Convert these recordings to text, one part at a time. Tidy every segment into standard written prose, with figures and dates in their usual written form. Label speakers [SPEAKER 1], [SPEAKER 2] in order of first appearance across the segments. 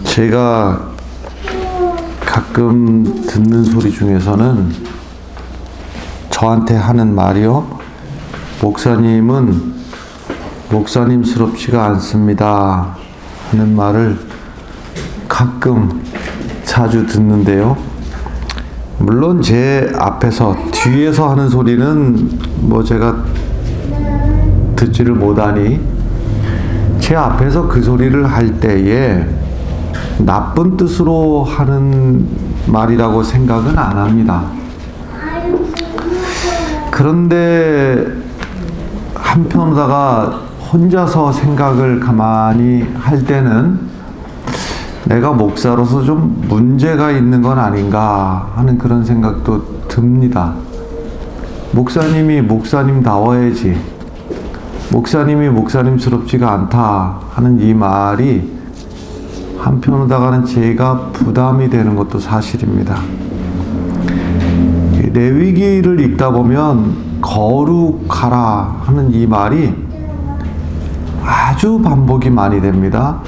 [SPEAKER 1] 제가 가끔 듣는 소리 중에서는 저한테 하는 말이요. 목사님은 목사님스럽지가 않습니다 하는 말을 가끔 자주 듣는데요. 물론 제 앞에서 뒤에서 하는 소리는 제가 듣지를 못하니 제 앞에서 그 소리를 할 때에 나쁜 뜻으로 하는 말이라고 생각은 안 합니다. 그런데 한편으로다가 혼자서 생각을 가만히 할 때는 내가 목사로서 좀 문제가 있는 건 아닌가 하는 그런 생각도 듭니다. 목사님이 목사님다워야지, 목사님이 목사님스럽지가 않다 하는 이 말이 한편으로다가는 제가 부담이 되는 것도 사실입니다. 레위기를 읽다 보면 거룩하라 하는 이 말이 아주 반복이 많이 됩니다.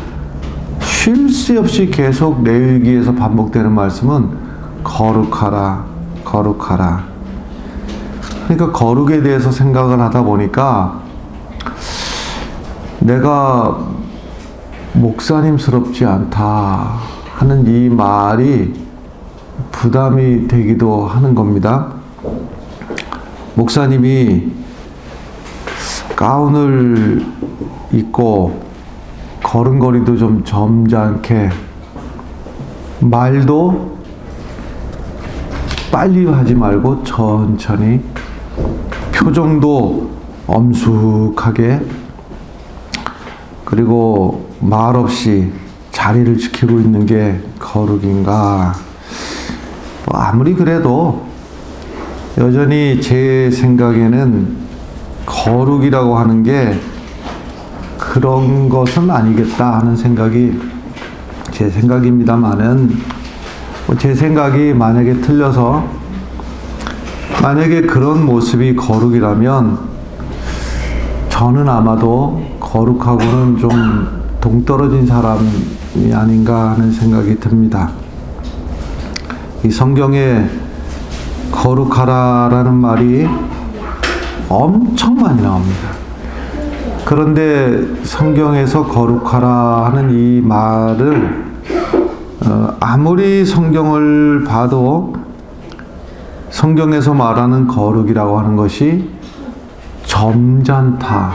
[SPEAKER 1] 쉴 새 없이 계속 레위기에서 반복되는 말씀은 거룩하라, 거룩하라. 그러니까 거룩에 대해서 생각을 하다 보니까 내가 목사님스럽지 않다 하는 이 말이 부담이 되기도 하는 겁니다. 목사님이 가운을 입고 걸음걸이도 좀 점잖게, 말도 빨리 하지 말고 천천히, 표정도 엄숙하게, 그리고 말없이 자리를 지키고 있는 게 거룩인가? 아무리 그래도 여전히 제 생각에는 거룩이라고 하는 게 그런 것은 아니겠다 하는 생각이 제 생각입니다만은, 제 생각이 만약에 틀려서, 만약에 그런 모습이 거룩이라면 저는 아마도 거룩하고는 좀 동떨어진 사람이 아닌가 하는 생각이 듭니다. 이 성경에 거룩하라라는 말이 엄청 많이 나옵니다. 그런데 성경에서 거룩하라 하는 이 말을 아무리 성경을 봐도 성경에서 말하는 거룩이라고 하는 것이 점잖다,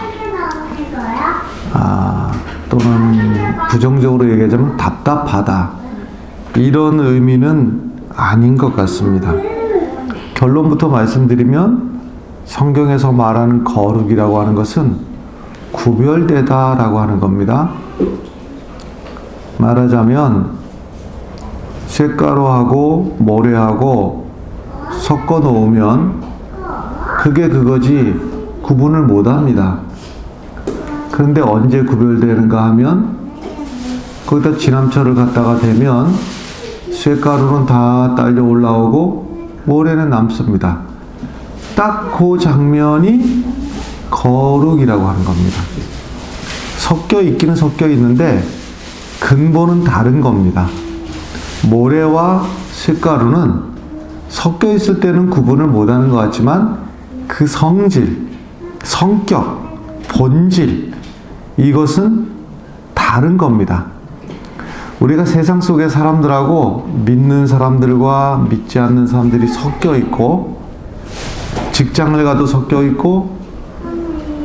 [SPEAKER 1] 또는 부정적으로 얘기하자면 답답하다, 이런 의미는 아닌 것 같습니다. 결론부터 말씀드리면 성경에서 말하는 거룩이라고 하는 것은 구별되다라고 하는 겁니다. 말하자면 쇳가루하고 모래하고 섞어 놓으면 그게 그거지 구분을 못 합니다. 그런데 언제 구별되는가 하면 거기다 진함철을 갖다가 대면 쇳가루는 다 딸려 올라오고 모래는 남습니다. 딱 그 장면이 거룩이라고 하는 겁니다. 섞여 있기는 섞여 있는데 근본은 다른 겁니다. 모래와 쇳가루는 섞여 있을 때는 구분을 못하는 것 같지만 그 성질, 성격, 본질, 이것은 다른 겁니다. 우리가 세상 속의 사람들하고 믿는 사람들과 믿지 않는 사람들이 섞여 있고, 직장을 가도 섞여 있고,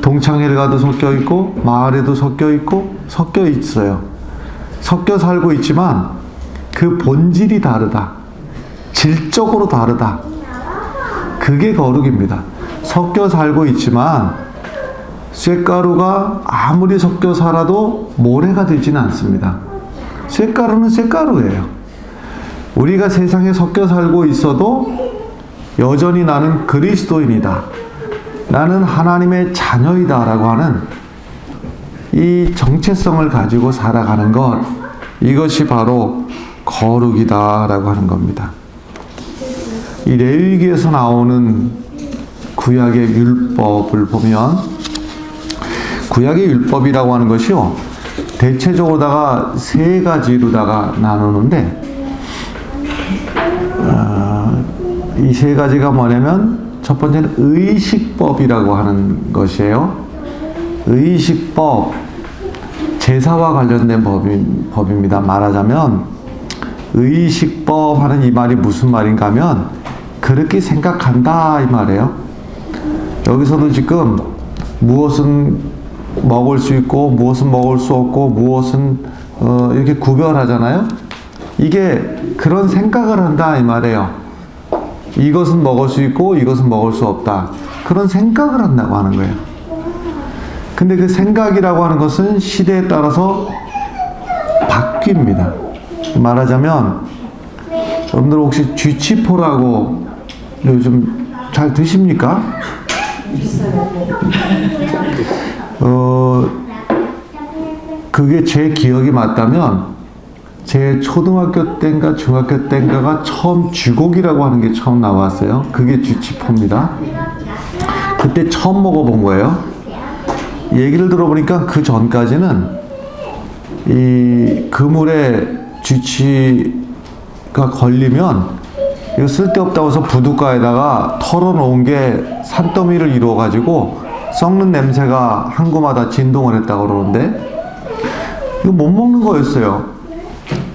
[SPEAKER 1] 동창회를 가도 섞여 있고, 마을에도 섞여 있고, 섞여 있어요. 섞여 살고 있지만 그 본질이 다르다, 질적으로 다르다, 그게 거룩입니다. 섞여 살고 있지만 쇳가루가 아무리 섞여 살아도 모래가 되지는 않습니다. 쇳가루는 쇳가루예요. 우리가 세상에 섞여 살고 있어도 여전히 나는 그리스도인이다, 나는 하나님의 자녀이다 라고 하는 이 정체성을 가지고 살아가는 것, 이것이 바로 거룩이다 라고 하는 겁니다. 이 레위기에서 나오는 구약의 율법을 보면, 구약의 율법이라고 하는 것이요, 대체적으로다가 세 가지로다가 나누는데, 이 세 가지가 뭐냐면, 첫 번째는 의식법이라고 하는 것이에요. 의식법, 제사와 관련된 법입니다. 말하자면 의식법 하는 이 말이 무슨 말인가 하면 그렇게 생각한다 이 말이에요. 여기서도 지금 무엇은 먹을 수 있고 무엇은 먹을 수 없고 무엇은 이렇게 구별하잖아요. 이게 그런 생각을 한다 이 말이에요. 이것은 먹을 수 있고 이것은 먹을 수 없다. 그런 생각을 한다고 하는 거예요. 근데 그 생각이라고 하는 것은 시대에 따라서 바뀝니다. 말하자면 여러분들 혹시 쥐치포라고 요즘 잘 드십니까? 그게 제 기억이 맞다면 제 초등학교 때인가 중학교 때인가가 처음 쥐고기라고 하는 게 처음 나왔어요. 그게 쥐치포입니다. 그때 처음 먹어본 거예요. 얘기를 들어보니까 그 전까지는 이 그물에 쥐치가 걸리면 이거 쓸데없다고 해서 부둣가에다가 털어놓은 게 산더미를 이루어가지고 썩는 냄새가 한 곳마다 진동을 했다고 그러는데 이거 못 먹는 거였어요.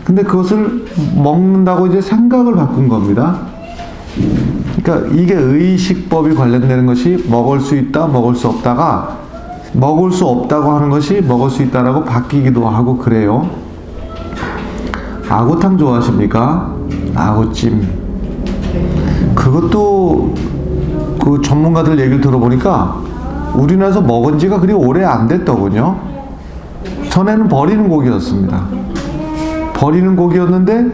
[SPEAKER 1] 근데 그것을 먹는다고 이제 생각을 바꾼 겁니다. 그러니까 이게 의식법이 관련되는 것이 먹을 수 있다, 먹을 수 없다가 먹을 수 없다고 하는 것이 먹을 수 있다라고 바뀌기도 하고 그래요. 아구탕 좋아하십니까? 아구찜. 그것도 그 전문가들 얘기를 들어보니까 우리나라에서 먹은 지가 그리 오래 안 됐더군요. 전에는 버리는 고기였습니다. 버리는 고기였는데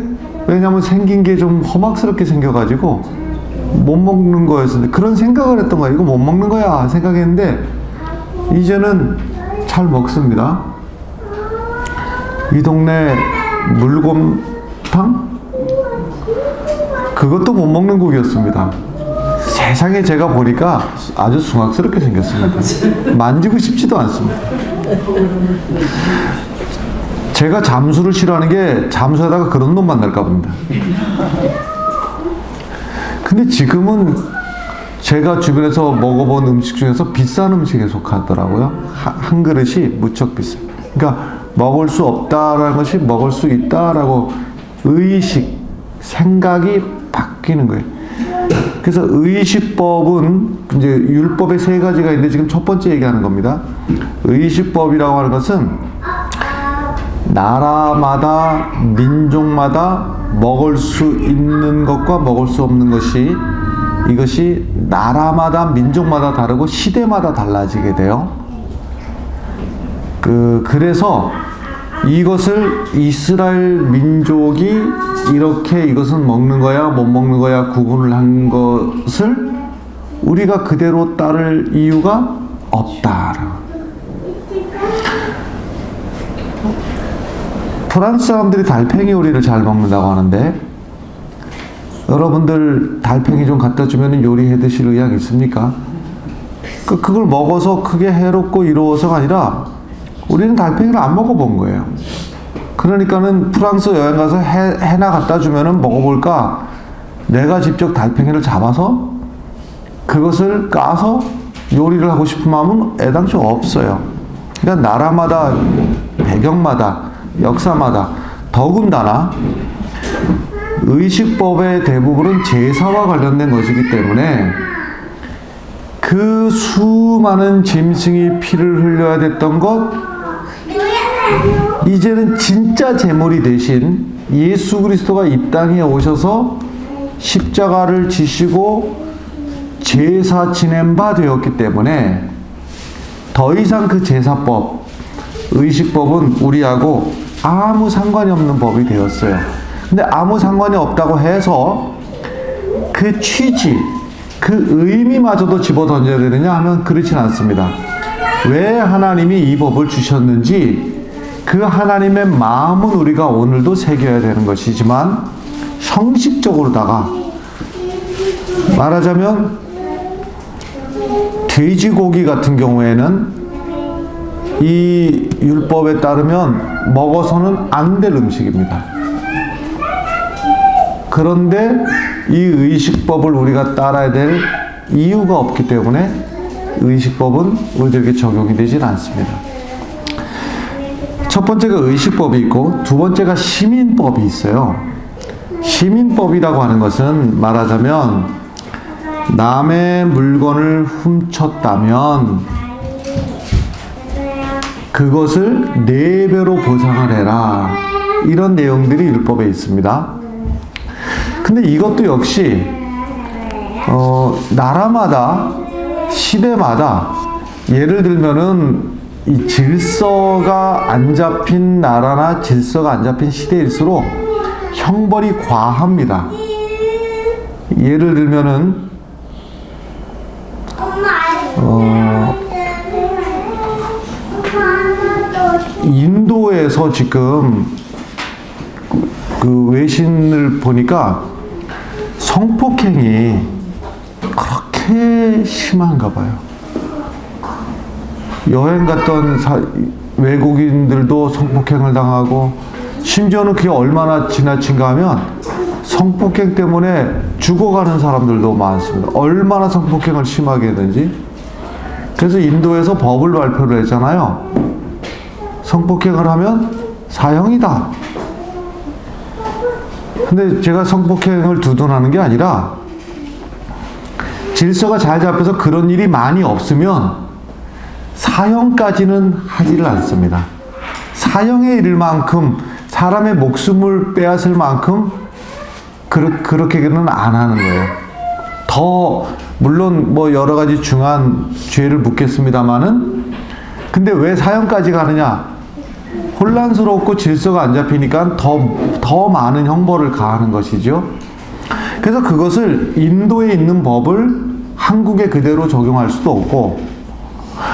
[SPEAKER 1] 왜냐면 생긴 게 좀 험악스럽게 생겨가지고 못 먹는 거였는데 그런 생각을 했던 거야. 이거 못 먹는 거야 생각했는데 이제는 잘 먹습니다. 이 동네 물곰탕? 그것도 못 먹는 고기였습니다. 세상에 제가 보니까 아주 숭악스럽게 생겼습니다. 만지고 싶지도 않습니다. 제가 잠수를 싫어하는 게 잠수하다가 그런 놈 만날까 봅니다. 근데 지금은 제가 주변에서 먹어본 음식 중에서 비싼 음식에 속하더라고요. 한 그릇이 무척 비싸요. 그러니까 먹을 수 없다라는 것이 먹을 수 있다라고 의식, 생각이 바뀌는 거예요. 그래서 의식법은 이제 율법의 세 가지가 있는데 지금 첫 번째 얘기하는 겁니다. 의식법이라고 하는 것은 나라마다 민족마다 먹을 수 있는 것과 먹을 수 없는 것이 이것이 나라마다 민족마다 다르고 시대마다 달라지게 돼요. 그래서 이것을 이스라엘 민족이 이렇게 이것은 먹는 거야 못 먹는 거야 구분을 한 것을 우리가 그대로 따를 이유가 없다. 프랑스 사람들이 달팽이 요리를 잘 먹는다고 하는데 여러분들 달팽이 좀 갖다 주면 요리해 드실 의향 있습니까? 그걸 먹어서 크게 해롭고 이로워서가 아니라 우리는 달팽이를 안 먹어본 거예요. 그러니까는 프랑스 여행 가서 해나 갖다 주면은 먹어볼까? 내가 직접 달팽이를 잡아서 그것을 까서 요리를 하고 싶은 마음은 애당초 없어요. 그러니까 나라마다 배경마다 역사마다 더군다나 의식법의 대부분은 제사와 관련된 것이기 때문에 그 수많은 짐승이 피를 흘려야 됐던 것 이제는 진짜 제물이 되신 예수 그리스도가 이 땅에 오셔서 십자가를 지시고 제사 지낸 바 되었기 때문에 더 이상 그 제사법, 의식법은 우리하고 아무 상관이 없는 법이 되었어요. 근데 아무 상관이 없다고 해서 그 취지, 그 의미마저도 집어던져야 되느냐 하면 그렇진 않습니다. 왜 하나님이 이 법을 주셨는지 그 하나님의 마음은 우리가 오늘도 새겨야 되는 것이지만 형식적으로다가 말하자면 돼지고기 같은 경우에는 이 율법에 따르면 먹어서는 안 될 음식입니다. 그런데 이 의식법을 우리가 따라야 될 이유가 없기 때문에 의식법은 우리들에게 적용이 되질 않습니다. 첫 번째가 의식법이 있고 두 번째가 시민법이 있어요. 시민법이라고 하는 것은 말하자면 남의 물건을 훔쳤다면 그것을 4배로 보상을 해라. 이런 내용들이 율법에 있습니다. 근데 이것도 역시 나라마다 시대마다 예를 들면은 이 질서가 안 잡힌 나라나 질서가 안 잡힌 시대일수록 형벌이 과합니다. 예를 들면은 인도에서 지금 그 외신을 보니까 성폭행이 그렇게 심한가 봐요. 여행 갔던 외국인들도 성폭행을 당하고 심지어는 그게 얼마나 지나친가 하면 성폭행 때문에 죽어가는 사람들도 많습니다. 얼마나 성폭행을 심하게 했는지. 그래서 인도에서 법을 발표를 했잖아요. 성폭행을 하면 사형이다. 근데 제가 성폭행을 두둔하는 게 아니라 질서가 잘 잡혀서 그런 일이 많이 없으면 사형까지는 하지를 않습니다. 사형에 이를 만큼 사람의 목숨을 빼앗을 만큼 그렇게는 안 하는 거예요. 더 물론 뭐 여러 가지 중한 죄를 묻겠습니다만은 근데 왜 사형까지 가느냐? 혼란스럽고 질서가 안 잡히니까 더 많은 형벌을 가하는 것이죠. 그래서 그것을 인도에 있는 법을 한국에 그대로 적용할 수도 없고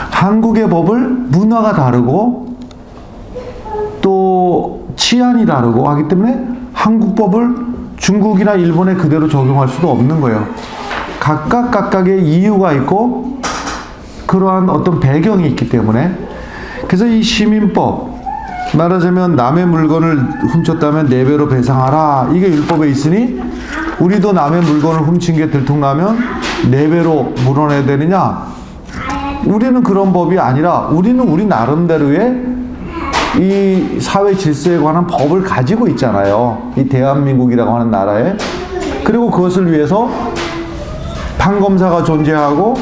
[SPEAKER 1] 한국의 법을 문화가 다르고 또 치안이 다르고 하기 때문에 한국 법을 중국이나 일본에 그대로 적용할 수도 없는 거예요. 각각의 이유가 있고 그러한 어떤 배경이 있기 때문에 그래서 이 시민법 말하자면 남의 물건을 훔쳤다면 4배로 배상하라. 이게 율법에 있으니 우리도 남의 물건을 훔친 게 들통나면 4배로 물어내야 되느냐? 우리는 그런 법이 아니라 우리는 우리 나름대로의 이 사회 질서에 관한 법을 가지고 있잖아요. 이 대한민국이라고 하는 나라에. 그리고 그것을 위해서 판검사가 존재하고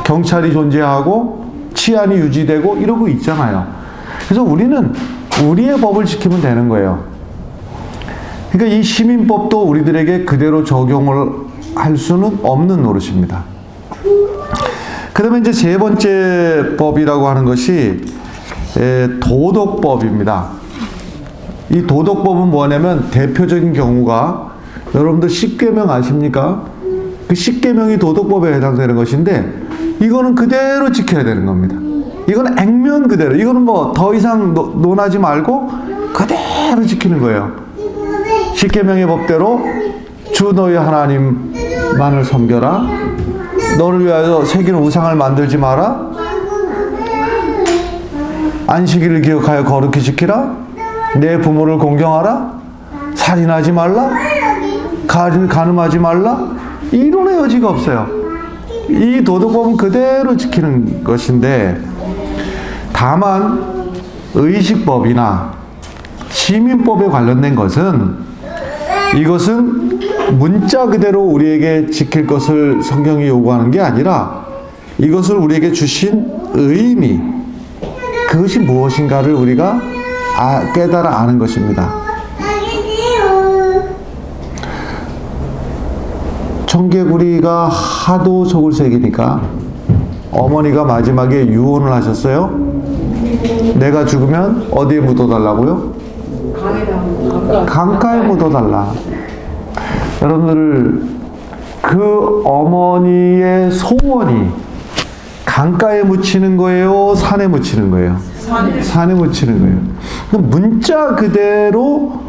[SPEAKER 1] 경찰이 존재하고 치안이 유지되고 이러고 있잖아요. 그래서 우리는 우리의 법을 지키면 되는 거예요. 그러니까 이 시민법도 우리들에게 그대로 적용을 할 수는 없는 노릇입니다. 그 다음에 이제 세 번째 법이라고 하는 것이 도덕법입니다. 이 도덕법은 뭐냐면 대표적인 경우가 여러분들 십계명 아십니까? 그 십계명이 도덕법에 해당되는 것인데 이거는 그대로 지켜야 되는 겁니다. 이건 액면 그대로. 이거는 뭐 더 이상 논하지 말고 그대로 지키는 거예요. 십계명의 법대로 주 너희 하나님만을 섬겨라. 너를 위하여 새기는 우상을 만들지 마라. 안식일을 기억하여 거룩히 지키라. 내 부모를 공경하라. 살인하지 말라. 간음하지 말라. 이론의 여지가 없어요. 이 도덕법은 그대로 지키는 것인데 다만 의식법이나 시민법에 관련된 것은 이것은 문자 그대로 우리에게 지킬 것을 성경이 요구하는 게 아니라 이것을 우리에게 주신 의미 그것이 무엇인가를 우리가 깨달아 아는 것입니다. 청개구리가 하도 속을 새기니까 어머니가 마지막에 유언을 하셨어요. 내가 죽으면 어디에 묻어달라고요? 강가에 묻어달라. 여러분들 그 어머니의 소원이 강가에 묻히는 거예요? 산에 묻히는 거예요? 산에 묻히는 거예요. 문자 그대로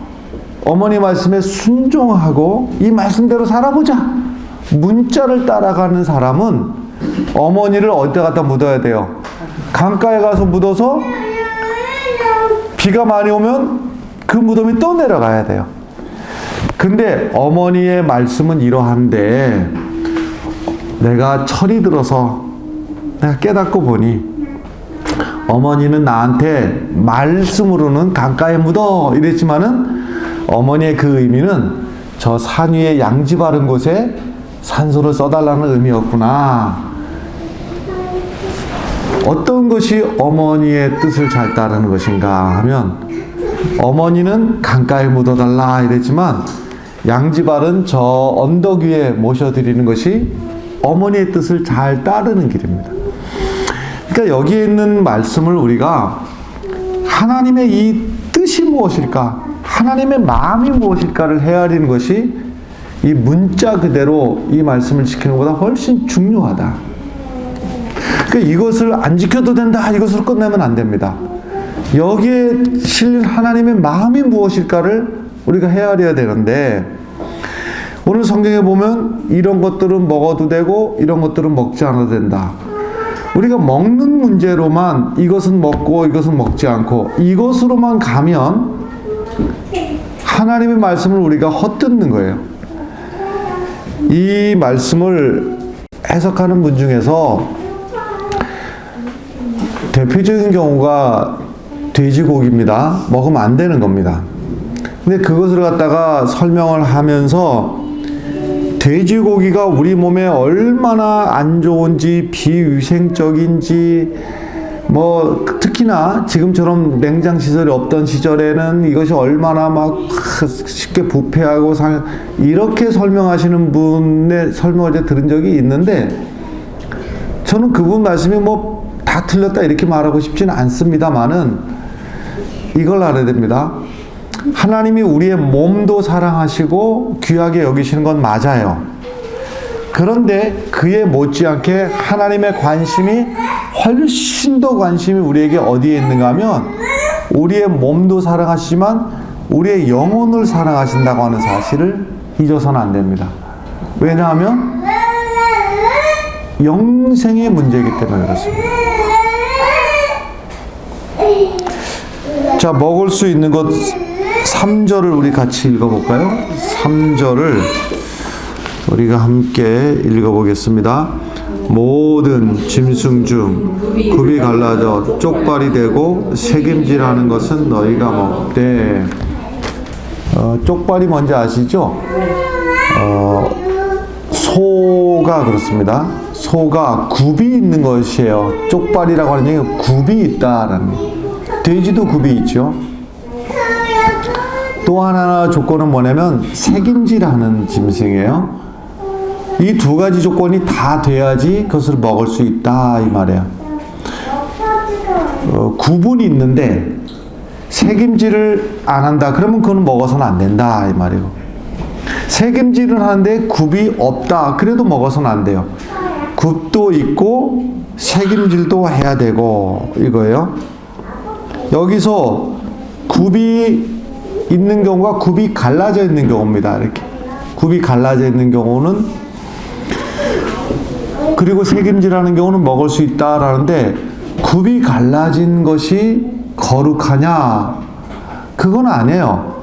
[SPEAKER 1] 어머니 말씀에 순종하고 이 말씀대로 살아보자. 문자를 따라가는 사람은 어머니를 어디다 갖다 묻어야 돼요? 강가에 가서 묻어서 비가 많이 오면 그 무덤이 또 내려가야 돼요. 근데 어머니의 말씀은 이러한데, 내가 철이 들어서 내가 깨닫고 보니 어머니는 나한테 말씀으로는 강가에 묻어 이랬지만은, 어머니의 그 의미는 저 산 위에 양지 바른 곳에 산소를 써달라는 의미였구나. 어떤 것이 어머니의 뜻을 잘 따르는 것인가 하면, 어머니는 강가에 묻어달라 이랬지만 양지 바른 저 언덕 위에 모셔드리는 것이 어머니의 뜻을 잘 따르는 길입니다. 그러니까 여기에 있는 말씀을 우리가 하나님의 이 뜻이 무엇일까, 하나님의 마음이 무엇일까를 헤아리는 것이 이 문자 그대로 이 말씀을 지키는 것보다 훨씬 중요하다. 그러니까 이것을 안 지켜도 된다, 이것으로 끝내면 안 됩니다. 여기에 실린 하나님의 마음이 무엇일까를 우리가 헤아려야 되는데, 오늘 성경에 보면 이런 것들은 먹어도 되고 이런 것들은 먹지 않아도 된다. 우리가 먹는 문제로만 이것은 먹고 이것은 먹지 않고 이것으로만 가면 하나님의 말씀을 우리가 헛듣는 거예요. 이 말씀을 해석하는 분 중에서 대표적인 경우가 돼지고기입니다. 먹으면 안 되는 겁니다. 근데 그것을 갖다가 설명을 하면서 돼지고기가 우리 몸에 얼마나 안 좋은지, 비위생적인지, 뭐 특히나 지금처럼 냉장 시설이 없던 시절에는 이것이 얼마나 막 쉽게 부패하고 이렇게 설명하시는 분의 설명을 제가 들은 적이 있는데, 저는 그분 말씀이 뭐 다 틀렸다 이렇게 말하고 싶지는 않습니다만은 이걸 알아야 됩니다. 하나님이 우리의 몸도 사랑하시고 귀하게 여기시는 건 맞아요. 그런데 그에 못지않게 하나님의 관심이 훨씬 더 관심이 우리에게 어디에 있는가 하면, 우리의 몸도 사랑하시지만 우리의 영혼을 사랑하신다고 하는 사실을 잊어서는 안 됩니다. 왜냐하면 영생의 문제이기 때문에 그렇습니다. 자, 먹을 수 있는 것 3절을 우리 같이 읽어볼까요? 3절을 우리가 함께 읽어보겠습니다. 모든 짐승 중 굽이 갈라져 쪽발이 되고 새김질하는 것은 너희가 먹되. 쪽발이 뭔지 아시죠? 소가 그렇습니다. 소가 굽이 있는 것이에요. 쪽발이라고 하는 얘기는 굽이 있다라는 거예요. 돼지도 굽이 있죠. 또 하나 조건은 뭐냐면 새김질하는 짐승이에요. 이 두 가지 조건이 다 돼야지 그것을 먹을 수 있다 이 말이에요. 굽은 있는데 새김질을 안 한다 그러면 그건 먹어서는 안 된다 이 말이에요. 새김질은 하는데 굽이 없다 그래도 먹어서는 안 돼요. 굽도 있고 새김질도 해야 되고 이거예요. 여기서 굽이 있는 경우가 굽이 갈라져 있는 경우입니다. 이렇게 굽이 갈라져 있는 경우는, 그리고 새김질하는 경우는 먹을 수 있다라는데, 굽이 갈라진 것이 거룩하냐? 그건 아니에요.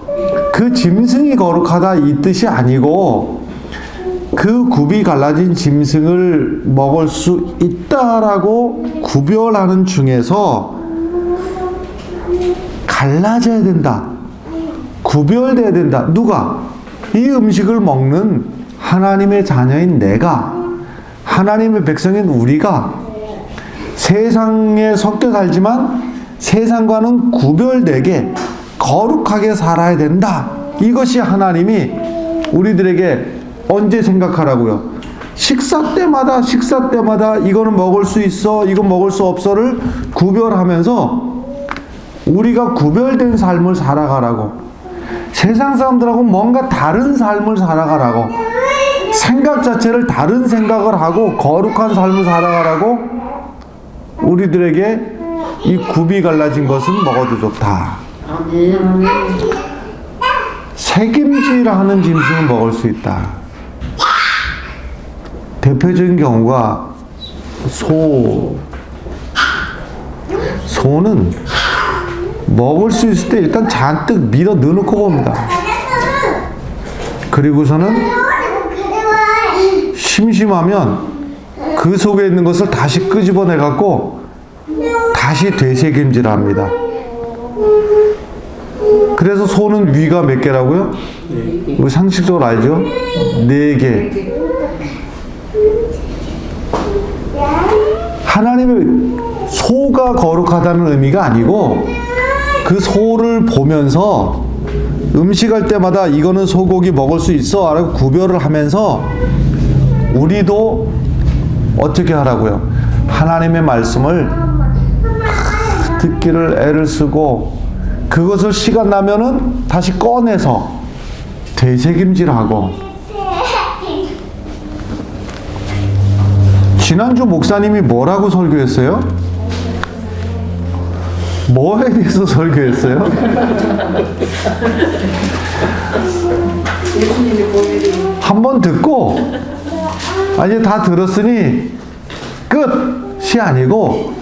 [SPEAKER 1] 그 짐승이 거룩하다 이 뜻이 아니고, 그 굽이 갈라진 짐승을 먹을 수 있다라고 구별하는 중에서 갈라져야 된다. 구별돼야 된다. 누가? 이 음식을 먹는 하나님의 자녀인 내가, 하나님의 백성인 우리가 세상에 섞여 살지만 세상과는 구별되게 거룩하게 살아야 된다. 이것이 하나님이 우리들에게 언제 생각하라고요? 식사 때마다 이거는 먹을 수 있어, 이건 먹을 수 없어를 구별하면서 우리가 구별된 삶을 살아가라고, 세상 사람들하고 뭔가 다른 삶을 살아가라고, 생각 자체를 다른 생각을 하고 거룩한 삶을 살아가라고 우리들에게 이 굽이 갈라진 것은 먹어도 좋다. 새김질하는 짐승은 먹을 수 있다. 대표적인 경우가 소, 소는 먹을 수 있을 때 일단 잔뜩 밀어 넣어놓고 봅니다. 그리고서는 심심하면 그 속에 있는 것을 다시 끄집어내 갖고 다시 되새김질합니다. 그래서 소는 위가 몇 개라고요? 우리 상식적으로 알죠? 4개. 하나님의 소가 거룩하다는 의미가 아니고 그 소를 보면서 음식할 때마다 이거는 소고기 먹을 수 있어 라고 구별을 하면서 우리도 어떻게 하라고요? 하나님의 말씀을 듣기를 애를 쓰고 그것을 시간 나면은 다시 꺼내서 되새김질하고. 지난주 목사님이 뭐라고 설교했어요? 뭐에 대해서 설교했어요? 한번 듣고 이제 다 들었으니 끝이 아니고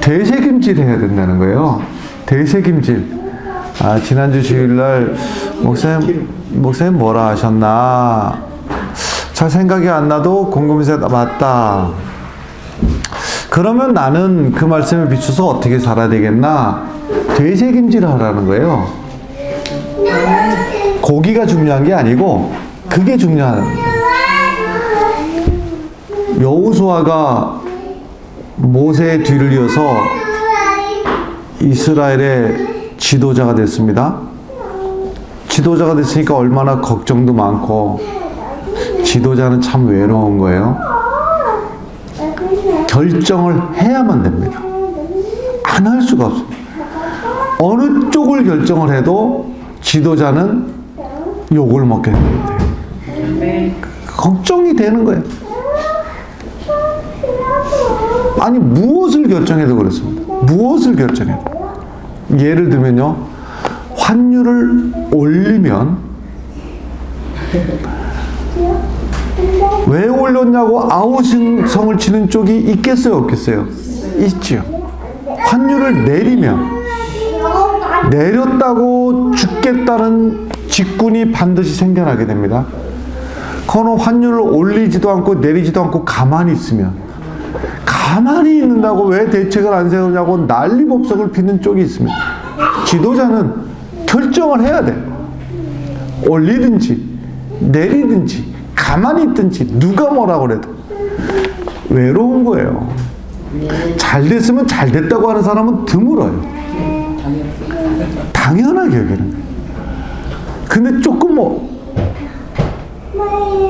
[SPEAKER 1] 되새김질 해야 된다는 거예요. 되새김질. 지난주 주일날 목사님 뭐라 하셨나? 잘 생각이 안 나도 궁금해서 맞다. 그러면 나는 그 말씀에 비춰서 어떻게 살아야 되겠나? 되새김질 하라는 거예요. 고기가 중요한 게 아니고 그게 중요한. 여호수아가 모세의 뒤를 이어서 이스라엘의 지도자가 됐습니다. 지도자가 됐으니까 얼마나 걱정도 많고 지도자는 참 외로운 거예요. 결정을 해야만 됩니다. 안 할 수가 없습니다. 어느 쪽을 결정을 해도 지도자는 욕을 먹게 됩니다. 걱정이 되는 거예요. 아니 무엇을 결정해도 그렇습니다. 무엇을 결정해도. 예를 들면요. 환율을 올리면 왜 올렸냐고 아우성을 치는 쪽이 있겠어요? 없겠어요? 있지요. 환율을 내리면 내렸다고 죽겠다는 직군이 반드시 생겨나게 됩니다. 그거는 환율을 올리지도 않고 내리지도 않고 가만히 있으면 가만히 있는다고 왜 대책을 안 세우냐고 난리법석을 피는 쪽이 있습니다. 지도자는 결정을 해야 돼. 올리든지 내리든지 가만히 있든지 누가 뭐라고 그래도 외로운 거예요. 잘 됐으면 잘 됐다고 하는 사람은 드물어요. 당연하게 여기는 거예요. 근데 조금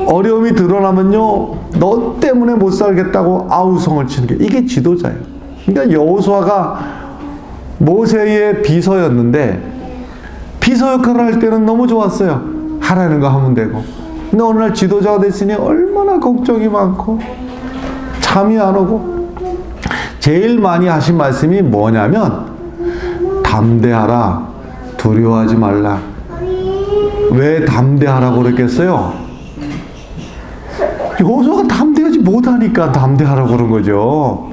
[SPEAKER 1] 어려움이 드러나면요, 너 때문에 못 살겠다고 아우성을 치는 게 이게 지도자예요. 그러니까 여호수아가 모세의 비서였는데 비서 역할을 할 때는 너무 좋았어요. 하라는 거 하면 되고. 근데 어느 날 지도자가 됐으니 얼마나 걱정이 많고 잠이 안 오고. 제일 많이 하신 말씀이 뭐냐면 담대하라, 두려워하지 말라. 왜 담대하라고 그랬겠어요? 여호수아가 담대하지 못하니까 담대하라고 그런 거죠.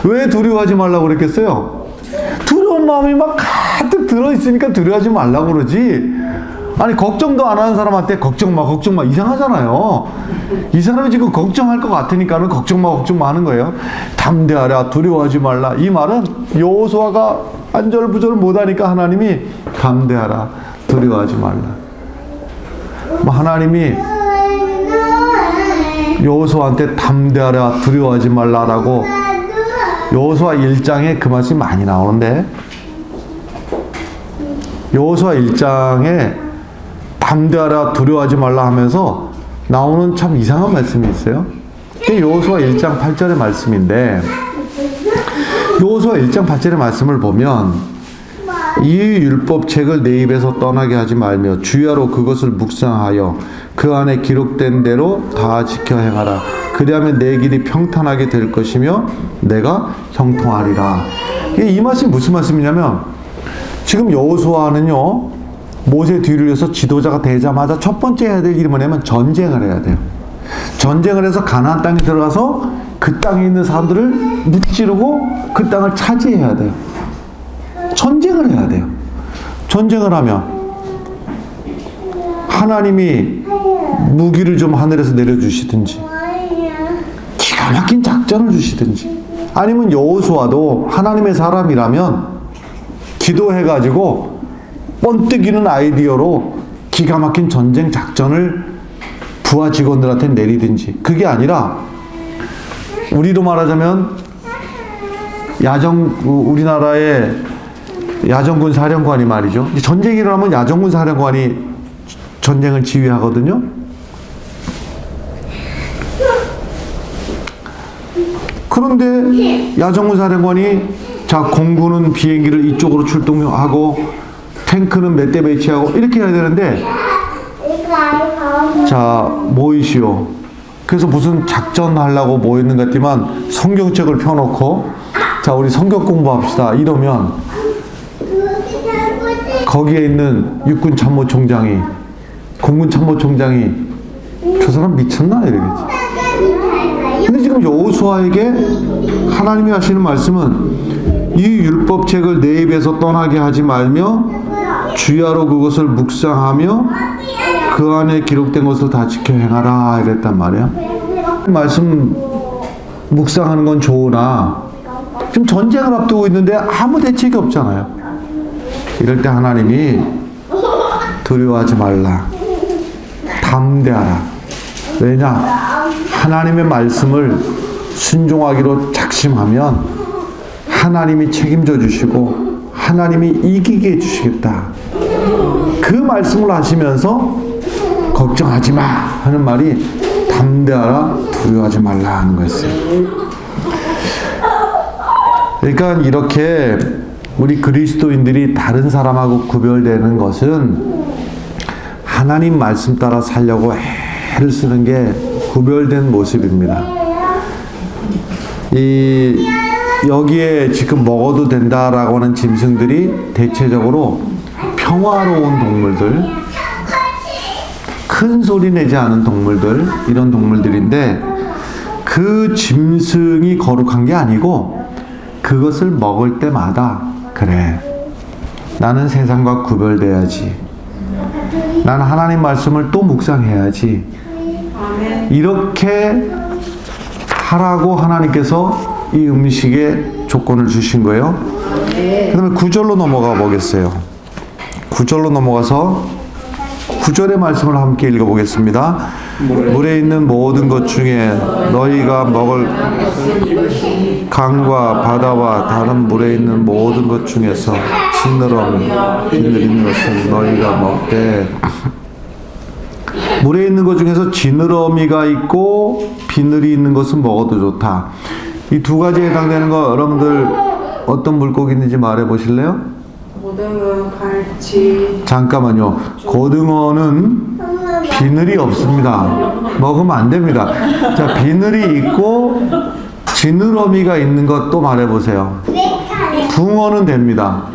[SPEAKER 1] 왜 두려워하지 말라고 그랬겠어요? 두려운 마음이 막 가득 들어있으니까 두려워하지 말라고 그러지. 아니 걱정도 안 하는 사람한테 걱정 마 이상하잖아요. 이 사람이 지금 걱정할 것 같으니까는 걱정 마 하는 거예요. 담대하라, 두려워하지 말라. 이 말은 여호수아가 안절부절 못하니까 하나님이 담대하라, 두려워하지 말라. 하나님이 여호수아한테 담대하라, 두려워하지 말라라고 여호수아 1장에 그 말씀이 많이 나오는데, 여호수아 1장에 담대하라, 두려워하지 말라 하면서 나오는 참 이상한 말씀이 있어요. 그게 여호수아 1장 8절의 말씀인데, 여호수아 1장 8절의 말씀을 보면 이 율법책을 내 입에서 떠나게 하지 말며 주야로 그것을 묵상하여 그 안에 기록된 대로 다 지켜 행하라. 그리하면 내 길이 평탄하게 될 것이며 내가 형통하리라. 이 말씀이 무슨 말씀이냐면, 지금 여호수아는요, 모세 뒤를 이어서 지도자가 되자마자 첫 번째 해야 될 일이 뭐냐면 전쟁을 해야 돼요. 전쟁을 해서 가나안 땅에 들어가서 그 땅에 있는 사람들을 무찌르고 그 땅을 차지해야 돼요. 전쟁을 해야 돼요. 전쟁을 하면 하나님이 무기를 좀 하늘에서 내려주시든지 기가 막힌 작전을 주시든지, 아니면 여호수아도 하나님의 사람이라면 기도해가지고 번뜩이는 아이디어로 기가 막힌 전쟁 작전을 부하 직원들한테 내리든지, 그게 아니라 우리로 말하자면 우리나라의 야전군 사령관이 말이죠. 전쟁이 일어나면 야전군 사령관이 전쟁을 지휘하거든요. 그런데 야전군 사령관이 자, 공군은 비행기를 이쪽으로 출동하고 탱크는 몇 대 배치하고 이렇게 해야 되는데, 자, 모이시오. 그래서 무슨 작전 하려고 모였는 것 같지만 성경책을 펴놓고 자, 우리 성경 공부합시다 이러면 거기에 있는 육군 참모총장이, 공군 참모총장이 저 사람 미쳤나 이러겠지. 근데 지금 여호수아에게 하나님이 하시는 말씀은 이 율법책을 내 입에서 떠나게 하지 말며 주야로 그것을 묵상하며 그 안에 기록된 것을 다 지켜 행하라 이랬단 말이에요. 말씀 묵상하는 건 좋으나 지금 전쟁을 앞두고 있는데 아무 대책이 없잖아요. 이럴 때 하나님이 두려워하지 말라, 담대하라. 왜냐? 하나님의 말씀을 순종하기로 작심하면 하나님이 책임져 주시고 하나님이 이기게 해주시겠다. 그 말씀을 하시면서 걱정하지 마 하는 말이 담대하라, 두려워하지 말라 하는 거였어요. 그러니까 이렇게 우리 그리스도인들이 다른 사람하고 구별되는 것은 하나님 말씀 따라 살려고 애를 쓰는 게 구별된 모습입니다. 여기에 지금 먹어도 된다라고 하는 짐승들이 대체적으로 평화로운 동물들, 큰 소리 내지 않은 동물들, 이런 동물들인데 그 짐승이 거룩한 게 아니고 그것을 먹을 때마다 그래, 나는 세상과 구별돼야지, 나는 하나님 말씀을 또 묵상해야지, 이렇게 하라고 하나님께서 이 음식에 조건을 주신 거예요. 그 다음에 9절로 넘어가 보겠어요. 9절로 넘어가서 9절의 말씀을 함께 읽어보겠습니다. 물에 있는 모든 것 중에 너희가 먹을 강과 바다와 다른 물에 있는 모든 것 중에서 지느러미, 비늘 있는 것은 너희가 먹되, 물에 있는 것 중에서 지느러미가 있고 비늘이 있는 것은 먹어도 좋다. 이 두 가지에 해당되는 거 여러분들 어떤 물고기 있는지 말해 보실래요?
[SPEAKER 2] 고등어, 갈치.
[SPEAKER 1] 잠깐만요. 고등어는 비늘이 없습니다. 먹으면 안 됩니다. 자, 비늘이 있고 지느러미가 있는 것도 말해 보세요. 붕어는 됩니다.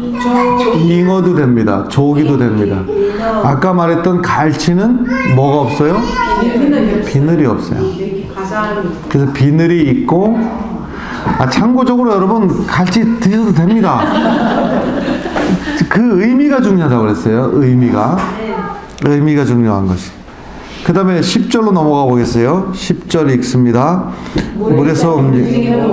[SPEAKER 1] 잉어도 됩니다. 조기도 됩니다. 아까 말했던 갈치는 뭐가 없어요? 비늘이 없어요. 그래서 비늘이 있고, 참고적으로 여러분 갈치 드셔도 됩니다. 그 의미가 중요하다고 그랬어요. 의미가 중요한 것이. 그 다음에 10절로 넘어가 보겠어요. 10절 읽습니다. 물에서 움직이는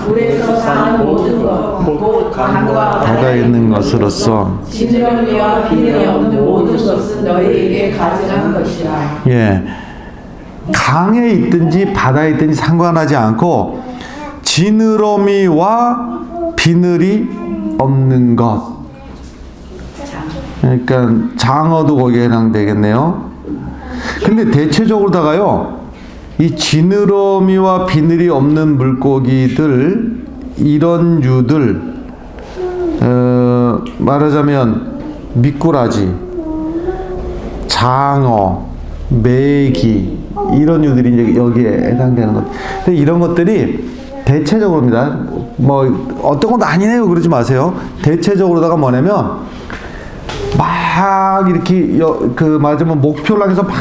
[SPEAKER 2] 물에서 사는 모든 것, 곧 강과
[SPEAKER 1] 바다에 있는 것으로서
[SPEAKER 2] 지느러미와 비늘이 없는 모든 것은 너희에게 가증한 것이라.
[SPEAKER 1] 예, 강에 있든지 바다에 있든지 상관하지 않고 지느러미와 비늘이 없는 것. 그러니까 장어도 거기에 해당되겠네요. 근데 대체적으로다가요, 이 지느러미와 비늘이 없는 물고기들, 이런 유들, 말하자면 미꾸라지, 장어, 메기, 이런 유들이 이제 여기에 해당되는 것. 근데 이런 것들이 대체적으로입니다. 뭐 어떤 건 아니네요 그러지 마세요. 대체적으로다가 뭐냐면 막 이렇게 말하자면 목표를 향해서 막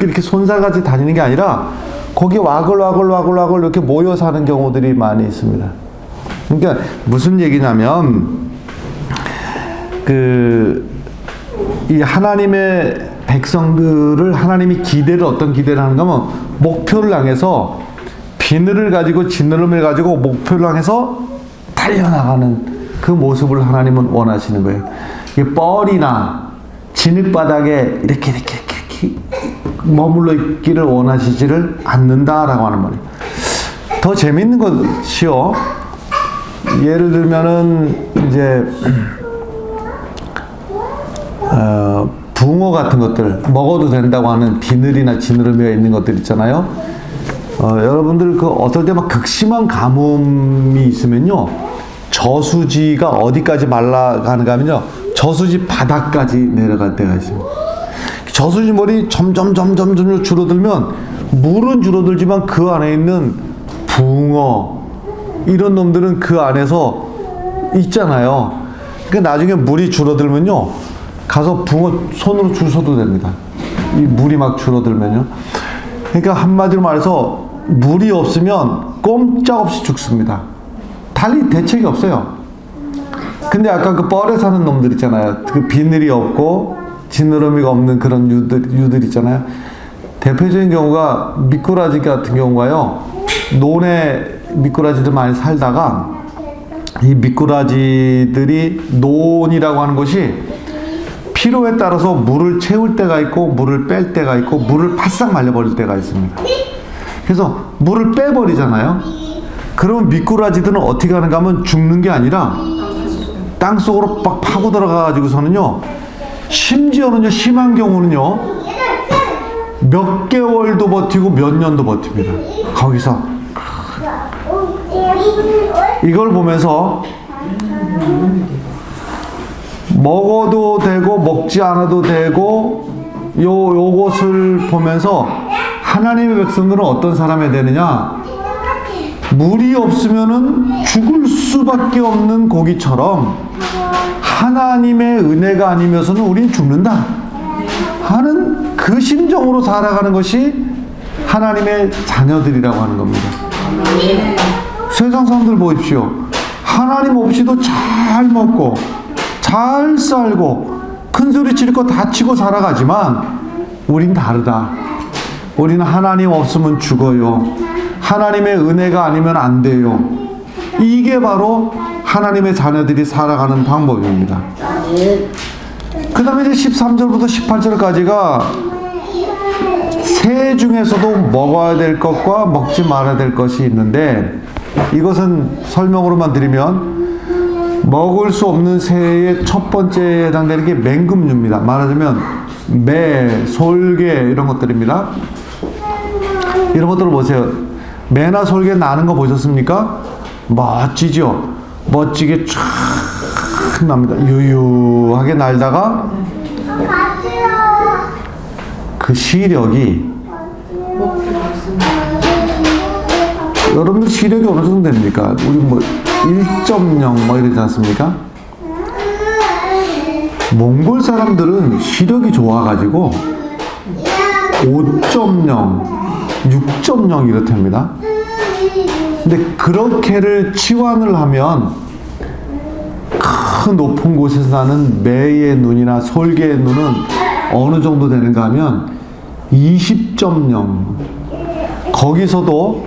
[SPEAKER 1] 이렇게 손살같이 다니는 게 아니라 거기 와글와글 이렇게 모여 사는 경우들이 많이 있습니다. 그러니까 무슨 얘기냐면 이 하나님의 백성들을 하나님이 어떤 기대를 하는가 하면 목표를 향해서 비늘을 가지고 지느러미를 가지고 목표를 향해서 달려나가는 그 모습을 하나님은 원하시는 거예요. 이게 뻘이나 진흙바닥에 이렇게 머물러 있기를 원하시지를 않는다라고 하는 말이에요. 더 재밌는 것이요. 예를 들면은 이제 붕어 같은 것들 먹어도 된다고 하는 비늘이나 지느러미가 있는 것들 있잖아요. 여러분들 어떨 때 막 극심한 가뭄이 있으면요, 저수지가 어디까지 말라가는가 하면요, 저수지 바닥까지 내려갈 때가 있습니다. 저수지 물이 점점 줄어들면 물은 줄어들지만 그 안에 있는 붕어 이런 놈들은 그 안에서 있잖아요. 그러니까 나중에 물이 줄어들면요, 가서 붕어 손으로 주워도 됩니다. 이 물이 막 줄어들면요. 그러니까 한마디로 말해서 물이 없으면 꼼짝없이 죽습니다. 달리 대책이 없어요. 근데 아까 그 뻘에 사는 놈들 있잖아요. 그 비늘이 없고 지느러미가 없는 그런 유들 있잖아요. 대표적인 경우가 미꾸라지 같은 경우가요, 논에 미꾸라지들 많이 살다가 이 미꾸라지들이 논이라고 하는 것이 필요에 따라서 물을 채울 때가 있고 물을 뺄 때가 있고 물을 바싹 말려버릴 때가 있습니다. 그래서 물을 빼버리잖아요. 그러면 미꾸라지들은 어떻게 하는가 하면 죽는 게 아니라 땅속으로 막 파고 들어가가지고서는요, 심지어는요, 심한 경우는요, 몇 개월도 버티고 몇 년도 버팁니다. 거기서 이걸 보면서 먹어도 되고 먹지 않아도 되고 요것을 보면서 하나님의 백성들은 어떤 사람이 되느냐, 물이 없으면은 죽을 수밖에 없는 고기처럼 하나님의 은혜가 아니면서는 우린 죽는다 하는 그 심정으로 살아가는 것이 하나님의 자녀들이라고 하는 겁니다. 세상 사람들 보십시오. 하나님 없이도 잘 먹고 잘 살고 큰 소리 칠 거 다 치고 살아가지만 우린 다르다. 우리는 하나님 없으면 죽어요. 하나님의 은혜가 아니면 안 돼요. 이게 바로 하나님의 자녀들이 살아가는 방법입니다. 그 다음에 이제 13절부터 18절까지가 새 중에서도 먹어야 될 것과 먹지 말아야 될 것이 있는데, 이것은 설명으로만 드리면 먹을 수 없는 새의 첫 번째에 해당되는 게 맹금류입니다. 말하자면 매, 솔개 이런 것들입니다. 이런 것들을 보세요. 매나 솔개 나는 거 보셨습니까? 멋지죠? 멋지게 쫙 납니다. 유유하게 날다가 그 시력이, 여러분들 시력이 어느 정도 됩니까? 우리 뭐 1.0 뭐 이러지 않습니까? 몽골 사람들은 시력이 좋아가지고 5.0, 6.0 이렇답니다. 근데 그렇게를 치환을 하면 큰 높은 곳에서 나는 매의 눈이나 솔개의 눈은 어느 정도 되는가 하면 20.0, 거기서도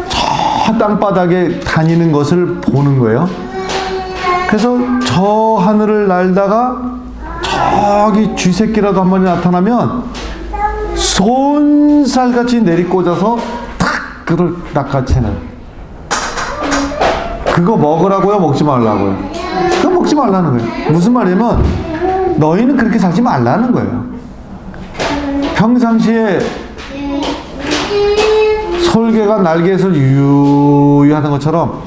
[SPEAKER 1] 저 땅바닥에 다니는 것을 보는 거예요. 그래서 저 하늘을 날다가 저기 쥐새끼라도 한 마리 나타나면 손살같이 내리꽂아서 탁 그걸 낚아채는, 그거 먹으라고요? 먹지 말라고요? 그거 먹지 말라는 거예요. 무슨 말이냐면 너희는 그렇게 살지 말라는 거예요. 평상시에 솔개가 날개에서 유유하는 것처럼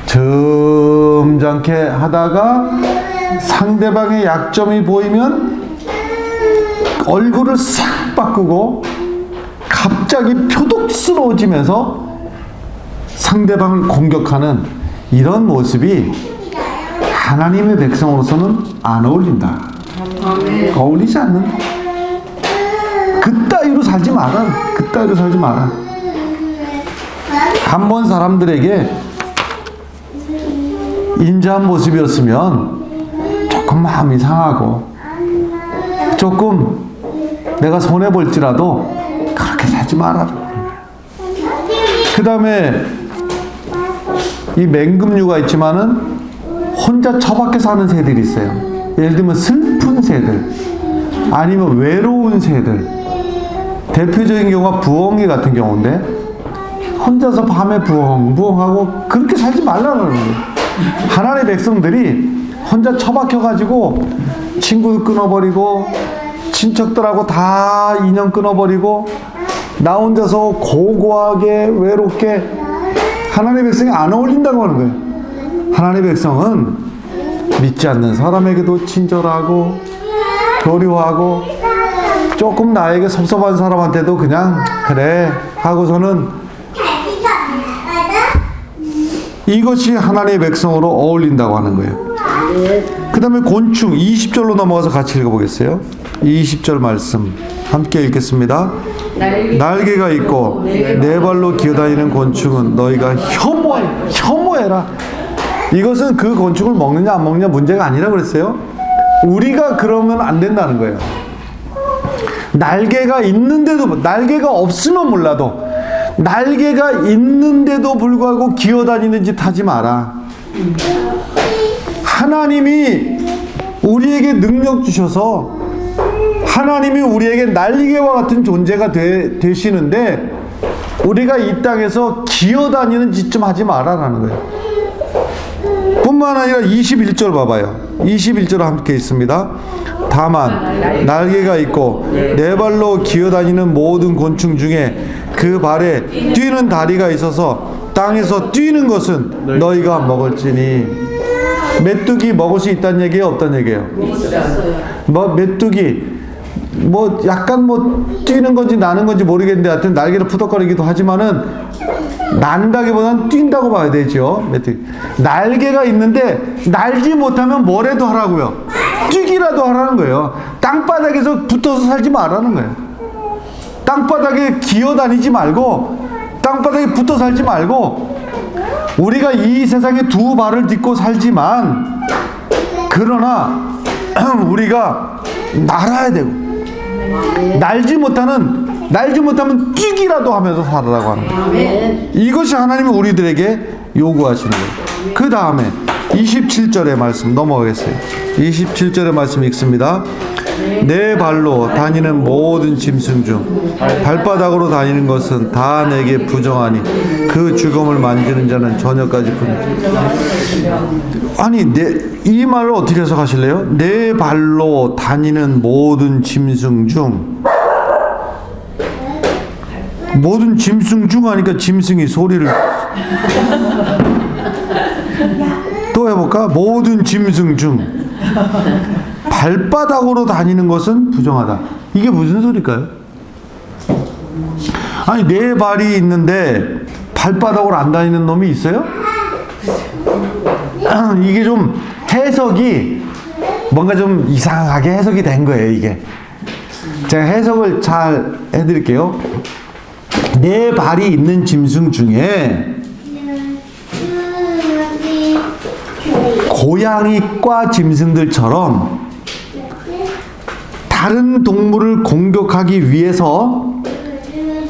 [SPEAKER 1] 점잖게 하다가 상대방의 약점이 보이면 얼굴을 싹 바꾸고 갑자기 표독스러워지면서 상대방을 공격하는 이런 모습이 하나님의 백성으로서는 안 어울린다. 어울리지 않는다. 그따위로 살지 마라. 그따위로 살지 마라. 한번 사람들에게 인자한 모습이었으면 조금 마음이 상하고 조금 내가 손해볼지라도 그렇게 살지 말아라. 그 다음에 이 맹금류가 있지만은 혼자 처박혀 사는 새들이 있어요. 예를 들면 슬픈 새들 아니면 외로운 새들. 대표적인 경우가 부엉이 같은 경우인데 혼자서 밤에 부엉부엉하고 그렇게 살지 말라는 거예요. 하나님의 백성들이 혼자 처박혀 가지고 친구도 끊어버리고 친척들하고 다 인연 끊어버리고 나 혼자서 고고하게 외롭게 하나님의 백성이 안 어울린다고 하는 거예요. 하나님의 백성은 믿지 않는 사람에게도 친절하고 교류하고 조금 나에게 섭섭한 사람한테도 그냥 그래 하고서는 이것이 하나님의 백성으로 어울린다고 하는 거예요. 그 다음에 곤충 20절로 넘어가서 같이 읽어보겠어요. 20절 말씀 함께 읽겠습니다. 날개가 있고 네 발로 기어다니는 곤충은 너희가 혐오해라. 이것은 그 곤충을 먹느냐 안 먹느냐 문제가 아니라 그랬어요. 우리가 그러면 안 된다는 거예요. 날개가 있는데도, 날개가 없으면 몰라도 날개가 있는데도 불구하고 기어다니는 짓 하지 마라. 하나님이 우리에게 능력 주셔서 하나님이 우리에게 날개와 같은 존재가 되시는데 우리가 이 땅에서 기어다니는 짓 좀 하지 마라라는 거예요. 뿐만 아니라 21절 봐봐요. 21절 함께 있습니다. 다만 날개가 있고 네 발로 기어다니는 모든 곤충 중에 그 발에 뛰는 다리가 있어서 땅에서 뛰는 것은 너희가 먹을지니. 메뚜기 먹을 수 있다는 얘기예요? 없다는 얘기예요? 뭐 메뚜기 뭐 약간 뭐 뛰는 건지 나는 건지 모르겠는데 하여튼 날개를 푸덕거리기도 하지만은 난다기보다는 뛴다고 봐야 되죠. 메뚜기 날개가 있는데 날지 못하면 뭐라도 하라고요. 뛰기라도 하라는 거예요. 땅바닥에서 붙어서 살지 말라는 거예요. 땅바닥에 기어다니지 말고 땅바닥에 붙어 살지 말고 우리가 이 세상에 두 발을 딛고 살지만 그러나 우리가 날아야 되고 날지 못하면 뛰기라도 하면서 살아라고 하는 거예요. 이것이 하나님이 우리들에게 요구하시는 거예요. 그 다음에 27절의 말씀 넘어가겠어요. 27절의 말씀 읽습니다. 내 발로 다니는 모든 짐승 중 발바닥으로 다니는 것은 다 내게 부정하니 그 죽음을 만지는 자는 저녁까지 아니 이 말을 어떻게 해석하실래요? 내 발로 다니는 모든 짐승 중 모든 짐승 중 하니까 짐승이 소리를 또 해볼까? 모든 짐승 중 발바닥으로 다니는 것은 부정하다. 이게 무슨 소리일까요? 아니 네 발이 있는데 발바닥으로 안 다니는 놈이 있어요? 이게 좀 해석이 뭔가 좀 이상하게 해석이 된 거예요. 이게 제가 해석을 잘 해드릴게요. 네 발이 있는 짐승 중에 고양이과 짐승들처럼 다른 동물을 공격하기 위해서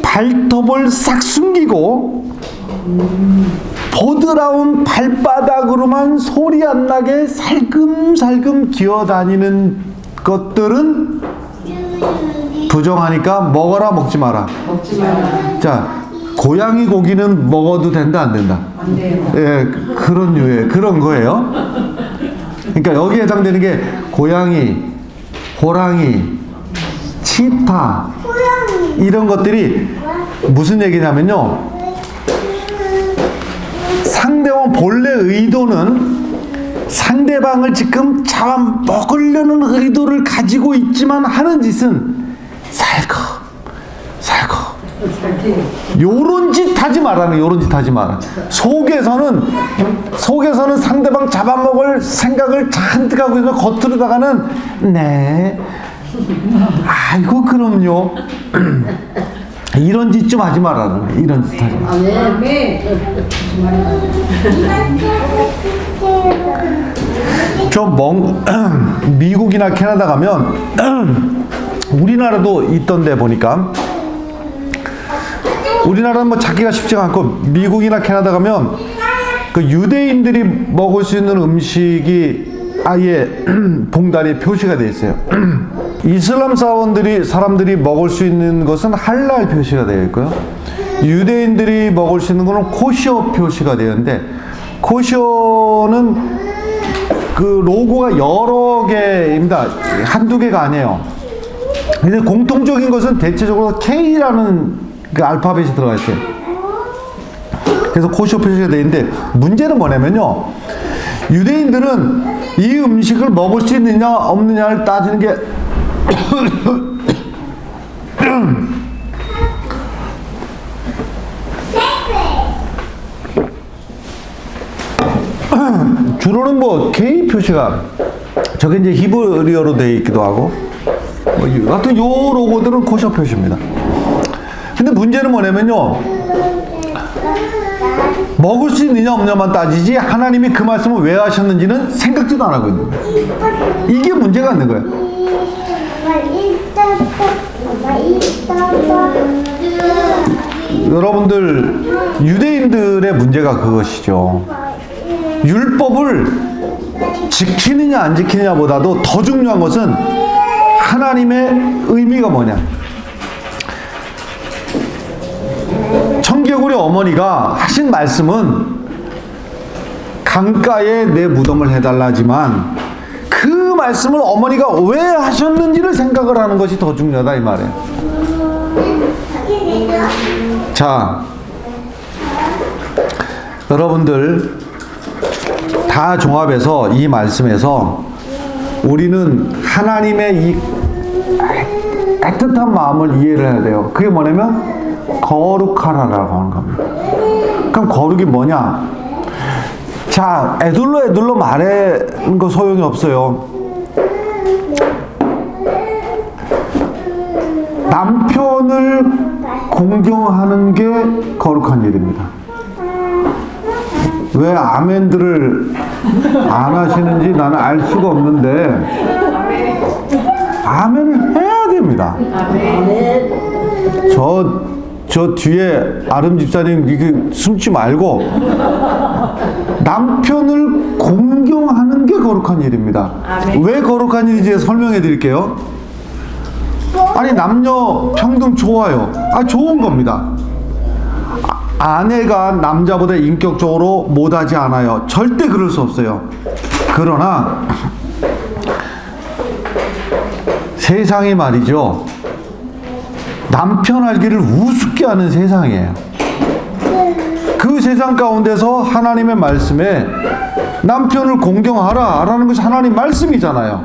[SPEAKER 1] 발톱을 싹 숨기고 보드라운 발바닥으로만 소리 안 나게 살금살금 기어다니는 것들은 부정하니까 먹어라 먹지 마라.
[SPEAKER 2] 먹지 마라.
[SPEAKER 1] 자, 고양이 고기는 먹어도 된다 안 된다?
[SPEAKER 2] 안 돼요.
[SPEAKER 1] 예, 그런 류의 그런 거예요. 그러니까 여기에 해당되는 게 고양이, 호랑이, 치타 이런 것들이 무슨 얘기냐면요. 상대방 본래 의도는 상대방을 지금 잡아먹으려는 의도를 가지고 있지만 하는 짓은 살금 요런 짓 하지 말라는, 요런 짓 하지 마라. 속에서는 상대방 잡아먹을 생각을 잔뜩 하고 있으면 겉으로다가는 네 아이고 그럼요 이런 짓 좀 하지 말라는 거예요. 이런 짓 하지 마. 미국이나 캐나다 가면 우리나라도 있던데 보니까 우리나라는 뭐 찾기가 쉽지가 않고 미국이나 캐나다 가면 그 유대인들이 먹을 수 있는 음식이 아예 봉다리에 표시가 되어 있어요. 이슬람 사람들이 먹을 수 있는 것은 할랄 표시가 되어 있고요. 유대인들이 먹을 수 있는 것은 코셔 표시가 되어 있는데, 코셔는 그 로고가 여러 개입니다. 한두 개가 아니에요. 근데 공통적인 것은 대체적으로 K라는 그 알파벳이 들어가 있어요. 그래서 코셔 표시가 되어 있는데, 문제는 뭐냐면요, 유대인들은 이 음식을 먹을 수 있느냐 없느냐를 따지는 게 주로는 뭐 K 표시가, 저게 이제 히브리어로 되어 있기도 하고, 뭐 같은 요 로고들은 코셔 표시입니다. 근데 문제는 뭐냐면요, 먹을 수 있느냐 없느냐만 따지지 하나님이 그 말씀을 왜 하셨는지는 생각지도 안 하고 있는 거예요. 이게 문제가 있는 거예요. 여러분들, 유대인들의 문제가 그것이죠. 율법을 지키느냐 안 지키느냐보다도 더 중요한 것은 하나님의 의미가 뭐냐. 청개구리 어머니가 하신 말씀은 강가에 내 무덤을 해달라지만 그 말씀을 어머니가 왜 하셨는지를 생각을 하는 것이 더 중요하다 이 말이에요. 자, 여러분들 다 종합해서 이 말씀에서 우리는 하나님의 이 애틋한 마음을 이해를 해야 돼요. 그게 뭐냐면 거룩하라라고 하는 겁니다. 그럼 거룩이 뭐냐? 자, 애둘러 말하는 거 소용이 없어요. 남편을 공경하는 게 거룩한 일입니다. 왜 아멘들을 안 하시는지 나는 알 수가 없는데 아멘을 해야 됩니다. 저 뒤에 아름 집사님 이렇게 숨지 말고 남편을 공경하는 게 거룩한 일입니다. 왜 거룩한 일인지 설명해 드릴게요. 아니, 남녀 평등 좋아요. 좋은 겁니다. 아내가 남자보다 인격적으로 못하지 않아요. 절대 그럴 수 없어요. 그러나 세상이 말이죠, 남편 알기를 우습게 하는 세상이에요. 그 세상 가운데서 하나님의 말씀에 남편을 공경하라 라는 것이 하나님 말씀이잖아요.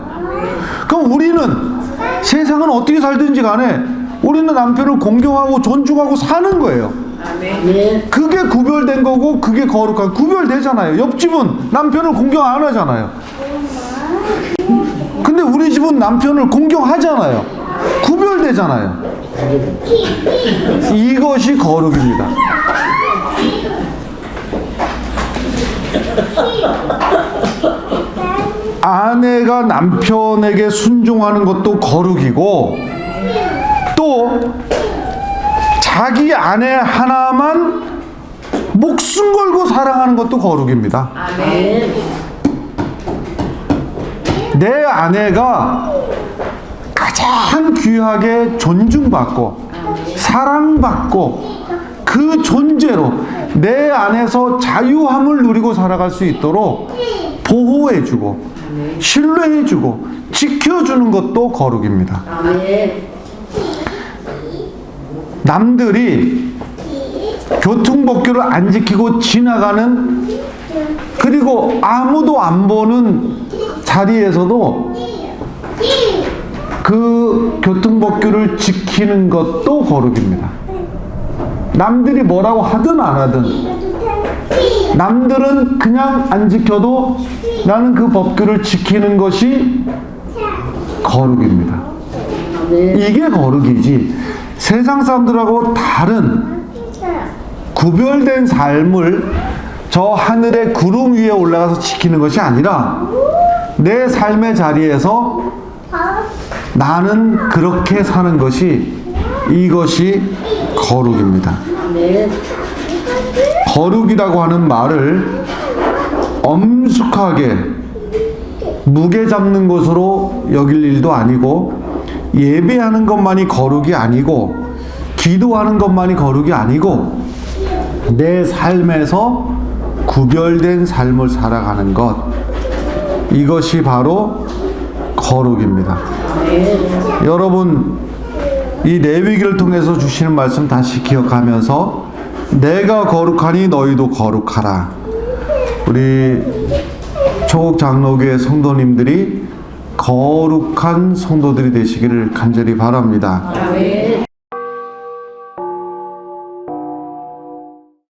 [SPEAKER 1] 그럼 우리는 세상은 어떻게 살든지 간에 우리는 남편을 공경하고 존중하고 사는 거예요. 그게 구별된 거고 그게 거룩한, 구별되잖아요. 옆집은 남편을 공경 안 하잖아요. 근데 우리 집은 남편을 공경하잖아요. 구별되잖아요. 이것이 거룩입니다. 아내가 남편에게 순종하는 것도 거룩이고, 또 자기 아내 하나만 목숨 걸고 사랑하는 것도 거룩입니다. 내 아내가 가장 귀하게 존중받고 사랑받고 그 존재로 내 안에서 자유함을 누리고 살아갈 수 있도록 보호해주고 신뢰해주고 지켜주는 것도 거룩입니다. 남들이 교통법규를 안 지키고 지나가는, 그리고 아무도 안 보는 자리에서도 그 교통법규를 지키는 것도 거룩입니다. 남들이 뭐라고 하든 안 하든 남들은 그냥 안 지켜도 나는 그 법규를 지키는 것이 거룩입니다. 이게 거룩이지. 세상 사람들하고 다른 구별된 삶을 저 하늘의 구름 위에 올라가서 지키는 것이 아니라 내 삶의 자리에서 나는 그렇게 사는 것이, 이것이 거룩입니다. 거룩이라고 하는 말을 엄숙하게 무게 잡는 것으로 여길 일도 아니고, 예배하는 것만이 거룩이 아니고, 기도하는 것만이 거룩이 아니고, 내 삶에서 구별된 삶을 살아가는 것, 이것이 바로 거룩입니다. 여러분, 이 레위기를 통해서 주시는 말씀 다시 기억하면서 내가 거룩하니 너희도 거룩하라. 우리 초국 장로교회 성도님들이 거룩한 성도들이 되시기를 간절히 바랍니다.
[SPEAKER 2] 아멘.